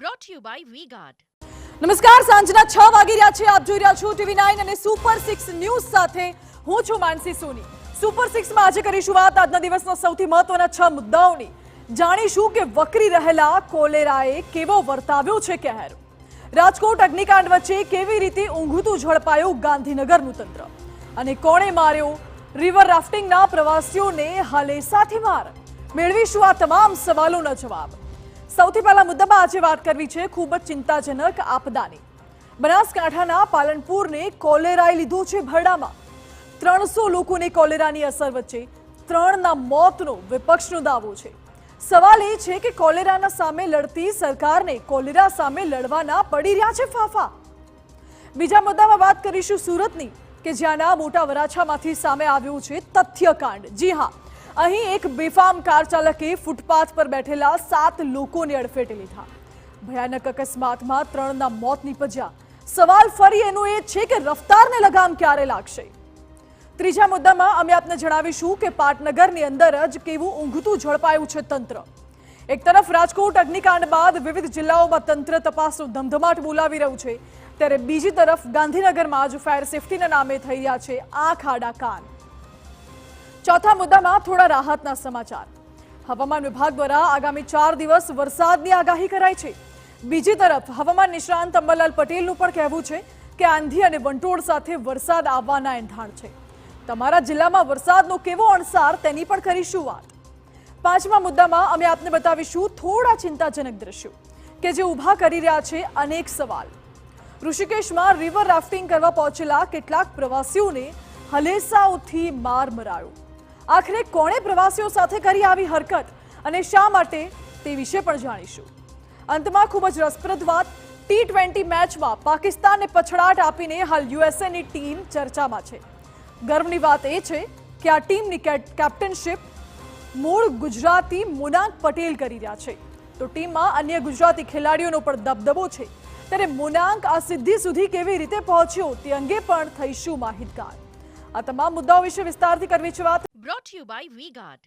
brought to you by V-Guard. નમસ્કાર, સાંજના 6 વાગી રહ્યા છે. આપ જોઈ રહ્યા છો TV9 અને સુપર 6 ન્યૂઝ સાથે હું છું માનસી સોની. સુપર 6 માં આજે કરીશું વાત આજના દિવસના સૌથી મહત્વના 6 મુદ્દાઓની. જાણીશું કે વકરી રહેલા કોલેરાએ કેવો વર્તાવ્યો છે કહેર. રાજકોટ અગ્નિકાંડ વચ્ચે કેવી રીતે ઊંઘતું ઝડપાયું ગાંધીનગરનું તંત્ર અને કોણે માર્યો રિવર રાફ્ટિંગના પ્રવાસીઓને હલેસાથી માર. મેળવીશું આ તમામ સવાલોના જવાબ. સૌથી પહેલા મુદ્દામાં આજે વાત કરવી છે ખૂબ જ ચિંતાજનક આપદાની. બનાસકાંઠાના પાલનપુરને કોલેરાએ લીધું છે ભરડામાં. 300 લોકોને કોલેરાની અસર વચ્ચે 3ના મોતનો વિપક્ષનો દાવો છે. સવાલ એ છે કે કોલેરાના સામે લડતી સરકારને કોલેરા સામે લડવાના પડી રહ્યા છે ફાફા. બીજા મુદ્દામાં વાત કરીશું સુરતની કે જ્યાંના મોટા વરાછામાંથી સામે આવ્યું છે તથ્યકાંડ. જી હા, અહીં એક બેફામ કાર ચાલકે ફૂટપાથ પર બેઠેલા 7 લોકોને અડફેટે લીધા. ભયાનક અકસ્માતમાં 3ના મોત નીપજ્યા. સવાલ ફરી એનો એ છે કે રફતારને લગામ ક્યારે લાગશે. ત્રીજા મુદ્દામાં અમે આપને જણાવીશું કે પાટનગરની અંદર જ કેવું ઊંઘતું ઝડપાયું છે તંત્ર. એક તરફ રાજકોટ અગ્નિકાંડ બાદ વિવિધ જિલ્લાઓમાં તંત્ર તપાસનો ધમધમાટ બોલાવી રહ્યું છે, ત્યારે બીજી તરફ ગાંધીનગરમાં જ ફાયર સેફટીના નામે થઈ રહ્યા છે આંખ આડા કાન. ચોથા મુદ્દામાં થોડા રાહતના સમાચાર. હવામાન વિભાગ દ્વારા આગામી 4 દિવસ વરસાદની આગાહી કરાઈ છે. બીજી તરફ હવામાન નિષ્ણાંત અંબાલાલ પટેલનું પણ કહેવું છે કે આંધી અને વંટોળ સાથે વરસાદ આવવાના એંધાણ છે. તમારા જિલ્લામાં વરસાદનો કેવો અણસાર તેની પણ કરીશું વાત. પાંચમા મુદ્દામાં અમે આપને બતાવીશું થોડા ચિંતાજનક દ્રશ્યો કે જે ઊભા કરી રહ્યા છે અનેક સવાલ. ઋષિકેશમાં રિવર રાફ્ટિંગ કરવા પહોંચેલા કેટલાક પ્રવાસીઓને હલેસાઓથી માર મરાયો. આખરે કોણે પ્રવાસીઓ સાથે કરી આવી હરકત અને શા માટે તે વિશે પણ જાણીશું. અંતમાં ખૂબ જ રસપ્રદ વાત, T20 મેચમાં પાકિસ્તાનને પછડાટ આપીને હાલ યુએસએની ટીમ ચર્ચામાં છે. ગર્વની વાત એ છે કે આ ટીમની કેપ્ટનશિપ મૂળ ગુજરાતી મુનાંક પટેલ કરી રહ્યા છે, તો ટીમમાં અન્ય ગુજરાતી ખેલાડીઓનો પણ દબદબો છે. ત્યારે મુનાંક આ સિદ્ધિ સુધી કેવી રીતે પહોંચ્યો તે અંગે પણ થઈશું માહિતગાર. આ તમામ મુદ્દાઓ વિશે વિસ્તારથી કરવી છે વાત. Brought to you by V-Guard.